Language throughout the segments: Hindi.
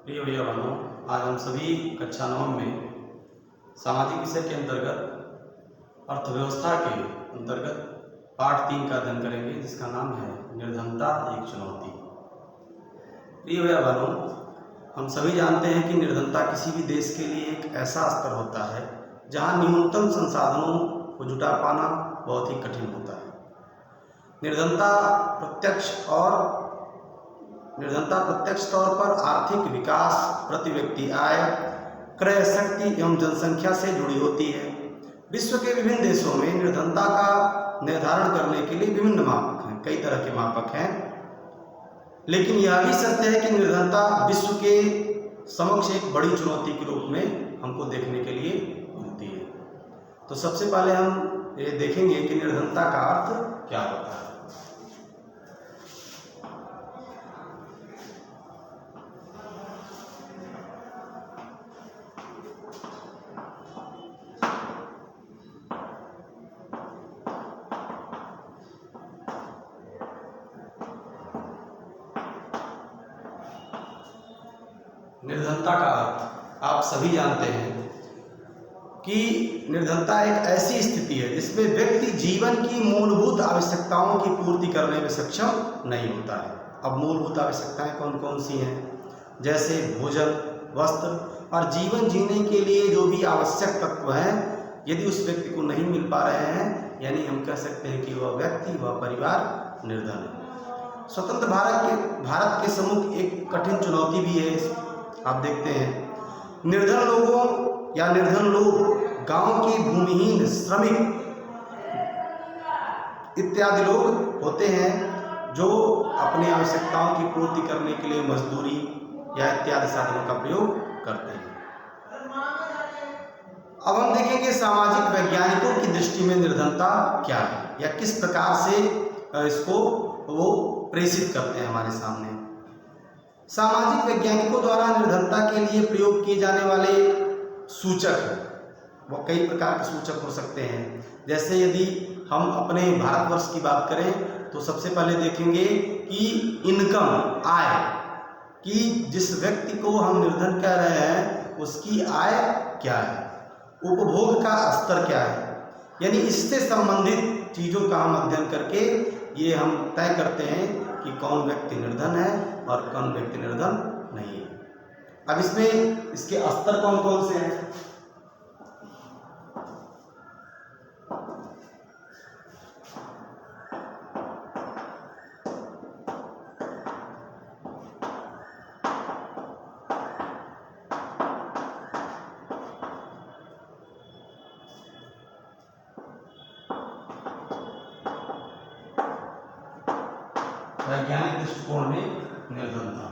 प्रिय भैया बहनों, आज हम सभी कक्षा 9 में सामाजिक विषय के अंतर्गत अर्थव्यवस्था के अंतर्गत पाठ 3 का अध्ययन करेंगे, जिसका नाम है निर्धनता एक चुनौती। प्रिय भैया बहनों, हम सभी जानते हैं कि निर्धनता किसी भी देश के लिए एक ऐसा स्तर होता है जहां न्यूनतम संसाधनों को जुटा पाना बहुत ही कठिन होता है। निर्धनता प्रत्यक्ष तौर पर आर्थिक विकास, प्रति व्यक्ति आय, क्रय शक्ति एवं जनसंख्या से जुड़ी होती है। विश्व के विभिन्न देशों में निर्धनता का निर्धारण करने के लिए विभिन्न मापक हैं, कई तरह के मापक हैं, लेकिन यह भी सत्य है कि निर्धनता विश्व के समक्ष एक बड़ी चुनौती के रूप में हमको देखने के लिए मिलती है। तो सबसे पहले हम ये देखेंगे कि निर्धनता का अर्थ क्या होता है। निर्धनता का अर्थ आप सभी जानते हैं कि निर्धनता एक ऐसी स्थिति है जिसमें व्यक्ति जीवन की मूलभूत आवश्यकताओं की पूर्ति करने में सक्षम नहीं होता है। अब मूलभूत आवश्यकताएं कौन कौन सी हैं? जैसे भोजन, वस्त्र और जीवन जीने के लिए जो भी आवश्यक तत्व हैं, यदि उस व्यक्ति को नहीं मिल पा रहे हैं, यानी हम कह सकते हैं कि वह व्यक्ति, वह परिवार निर्धन है। स्वतंत्र भारत के सम्मुख एक कठिन चुनौती भी है। आप देखते हैं निर्धन लोग गांव के भूमिहीन, श्रमिक इत्यादि लोग होते हैं जो अपनी आवश्यकताओं की पूर्ति करने के लिए मजदूरी या इत्यादि साधनों का प्रयोग करते हैं। अब हम देखेंगे सामाजिक वैज्ञानिकों की दृष्टि में निर्धनता क्या है या किस प्रकार से इसको वो प्रेषित करते हैं हमारे सामने। सामाजिक वैज्ञानिकों द्वारा निर्धनता के लिए प्रयोग किए जाने वाले सूचक, वो कई प्रकार के सूचक हो सकते हैं। जैसे यदि हम अपने भारतवर्ष की बात करें तो सबसे पहले देखेंगे कि इनकम, आय, कि जिस व्यक्ति को हम निर्धन कह रहे हैं उसकी आय क्या है, उपभोग का स्तर क्या है, यानी इससे संबंधित चीज़ों का हम अध्ययन करके ये हम तय करते हैं कि कौन व्यक्ति निर्धन है और कौन व्यक्ति निर्धन नहीं है। अब इसमें इसके स्तर कौन कौन से हैं? वैज्ञानिक दृष्टिकोण में निर्धनता।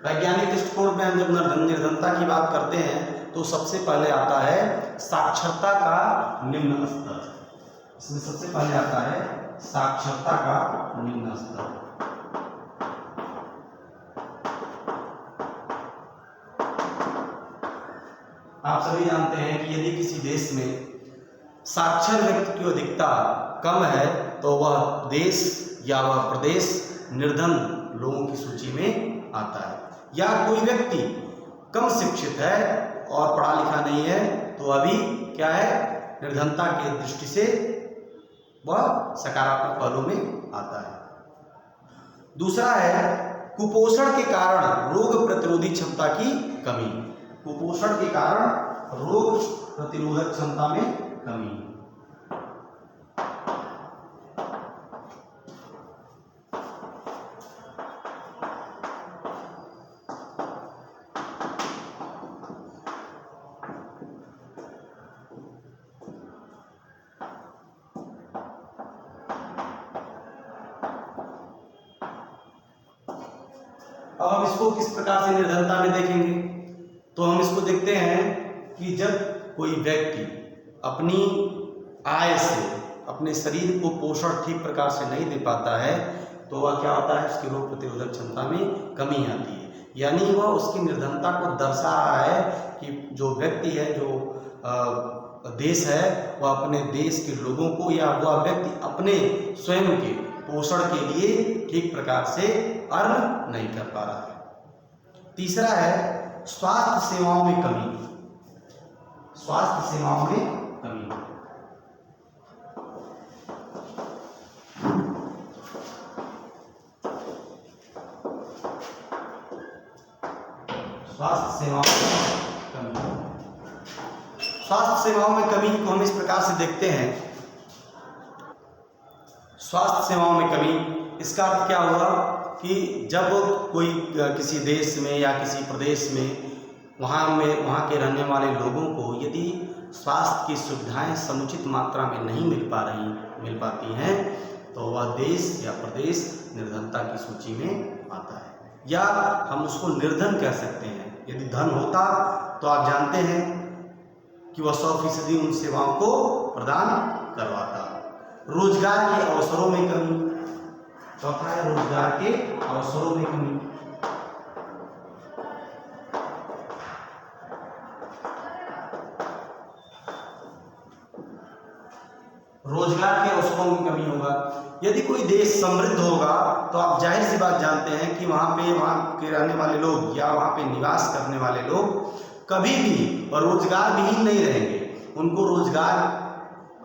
वैज्ञानिक दृष्टिकोण में हम जब निर्धनता की बात करते हैं तो सबसे पहले आता है साक्षरता का निम्न स्तर। इसमें सबसे पहले आता है साक्षरता का निम्न स्तर। आप सभी जानते हैं कि यदि किसी देश में साक्षर व्यक्ति की अधिकता कम है तो वह देश या वह प्रदेश निर्धन लोगों की सूची में आता है। या कोई व्यक्ति कम शिक्षित है और पढ़ा लिखा नहीं है तो अभी क्या है, निर्धनता की दृष्टि से वह सकारात्मक पहलू में आता है। दूसरा है कुपोषण के कारण रोग प्रतिरोधी क्षमता की कमी। कुपोषण के कारण रोग प्रतिरोधक क्षमता में कमी। अब हम इसको किस प्रकार से निर्धनता में देखेंगे तो हम इसको देखते हैं कि जब कोई व्यक्ति अपनी आय से अपने शरीर को पोषण ठीक प्रकार से नहीं दे पाता है तो वह क्या होता है, उसकी रोग प्रतिरोधक क्षमता में कमी आती है। यानी वह उसकी निर्धनता को दर्शा रहा है कि जो व्यक्ति है, जो देश है, वह अपने देश के लोगों को या वह व्यक्ति अपने स्वयं के पोषण के लिए ठीक प्रकार से अर्न नहीं कर पा रहा है। तीसरा है स्वास्थ्य सेवाओं में कमी। स्वास्थ्य सेवाओं में कमी। स्वास्थ्य सेवाओं में कमी। स्वास्थ्य सेवाओं में कमी को हम इस प्रकार से देखते हैं। स्वास्थ्य सेवाओं में कमी, इसका अर्थ क्या हुआ कि जब कोई किसी देश में या किसी प्रदेश में वहाँ के रहने वाले लोगों को यदि स्वास्थ्य की सुविधाएं समुचित मात्रा में नहीं मिल पाती हैं तो वह देश या प्रदेश निर्धनता की सूची में आता है, या हम उसको निर्धन कह सकते हैं। यदि धन होता तो आप जानते हैं कि वह 100% उन सेवाओं को प्रदान करवाता। रोजगार के अवसरों में कमी। चौथा है रोजगार के अवसरों में कमी। रोजगार के अवसरों में कमी होगा। यदि कोई देश समृद्ध होगा तो आप जाहिर सी बात जानते हैं कि वहाँ के रहने वाले लोग या वहाँ पे निवास करने वाले लोग कभी भी रोजगार विहीन नहीं रहेंगे। उनको रोजगार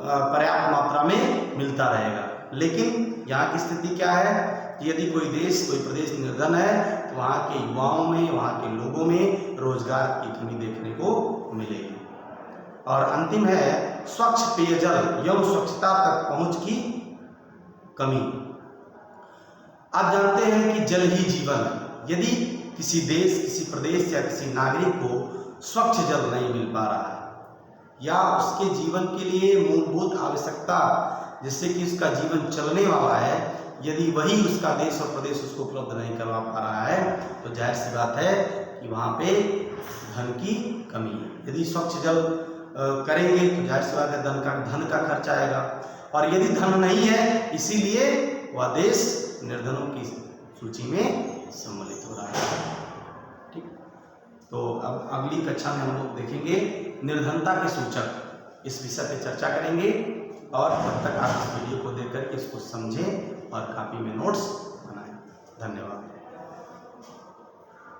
पर्याप्त मात्रा में मिलता रहेगा। लेकिन यहाँ की स्थिति क्या है कि यदि कोई देश, कोई प्रदेश निर्धन है तो वहाँ के युवाओं में, वहाँ के लोगों में रोजगार की कमी देखने को मिलेगी। और अंतिम है स्वच्छ पेयजल एवं स्वच्छता तक पहुंच की कमी। आप जानते हैं कि जल ही जीवन है। यदि किसी देश, किसी प्रदेश या किसी नागरिक को स्वच्छ जल नहीं मिल पा रहा है या उसके जीवन के लिए मूलभूत आवश्यकता जिससे कि उसका जीवन चलने वाला है, यदि वही उसका देश और प्रदेश उसको उपलब्ध नहीं करवा पा रहा है तो जाहिर सी बात है कि वहाँ पे धन की कमी है। यदि स्वच्छ जल करेंगे तो जाहिर सी बात है धन का खर्च आएगा, और यदि धन नहीं है इसीलिए वह देश निर्धनों की सूची में सम्मिलित हो रहा है। ठीक, तो अब अगली कक्षा में हम लोग देखेंगे निर्धनता के सूचक, इस विषय पे चर्चा करेंगे। और तब तक आप इस वीडियो को देख करके इसको समझें और कॉपी में नोट्स बनाएं। धन्यवाद।